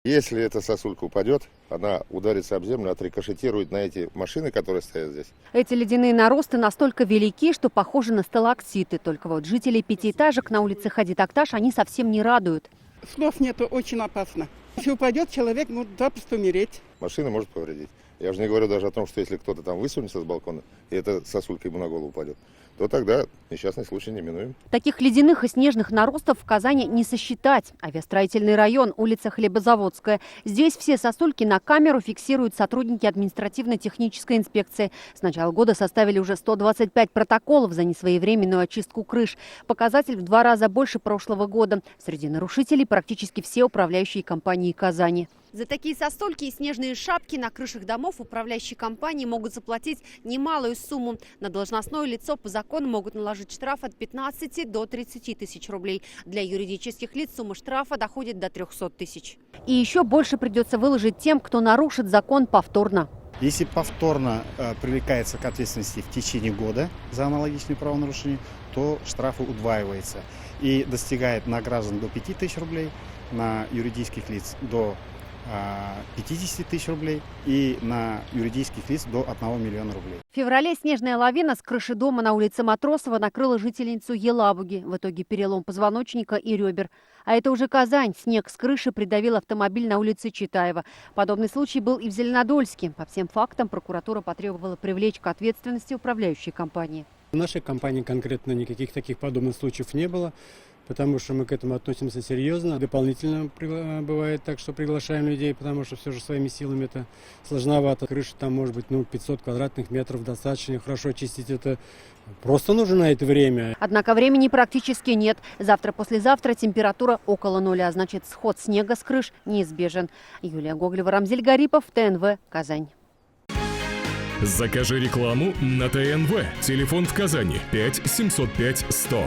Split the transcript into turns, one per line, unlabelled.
Если эта сосулька упадет, она ударится об землю, отрикошетирует на эти машины, которые стоят здесь.
Эти ледяные наросты настолько велики, что похожи на сталактиты. Только вот жителей пятиэтажек на улице Хади-Такташ они совсем не радуют.
Слов нету, очень опасно. Если упадет, человек может запросто умереть.
Машина может повредить. Я уже не говорю даже о том, что если кто-то там высунется с балкона, и эта сосулька ему на голову упадет, то тогда несчастный случай неминуем.
Таких ледяных и снежных наростов в Казани не сосчитать. Авиастроительный район, улица Хлебозаводская. Здесь все сосульки на камеру фиксируют сотрудники административно-технической инспекции. С начала года составили уже 125 протоколов за несвоевременную очистку крыш. Показатель в 2 раза больше прошлого года. Среди нарушителей практически все управляющие компании Казани. За такие сосульки и снежные шапки на крышах домов управляющие компании могут заплатить немалую сумму. На должностное лицо по закону могут наложить штраф от 15 до 30 тысяч рублей. Для юридических лиц сумма штрафа доходит до 300 тысяч. И еще больше придется выложить тем, кто нарушит закон повторно.
Если повторно привлекается к ответственности в течение года за аналогичные правонарушения, то штрафы удваиваются и достигает на граждан до 5 тысяч рублей, на юридических лиц до 50 тысяч рублей и на юридических лиц до 1 миллиона рублей.
В феврале снежная лавина с крыши дома на улице Матросова накрыла жительницу Елабуги. В итоге перелом позвоночника и ребер. А это уже Казань. Снег с крыши придавил автомобиль на улице Читаева. Подобный случай был и в Зеленодольске. По всем фактам прокуратура потребовала привлечь к ответственности управляющие компании.
В нашей компании конкретно никаких таких подобных случаев не было, потому что мы к этому относимся серьезно. Дополнительно бывает так, что приглашаем людей, потому что все же своими силами это сложновато. Крыша там может быть 500 квадратных метров, достаточно хорошо очистить это. Просто нужно на это время.
Однако времени практически нет. Завтра-послезавтра температура около нуля, значит сход снега с крыш неизбежен. Юлия Гоголева, Рамзель Гарипов, ТНВ, Казань.
Закажи рекламу на ТНВ. Телефон в Казани 5 705 100.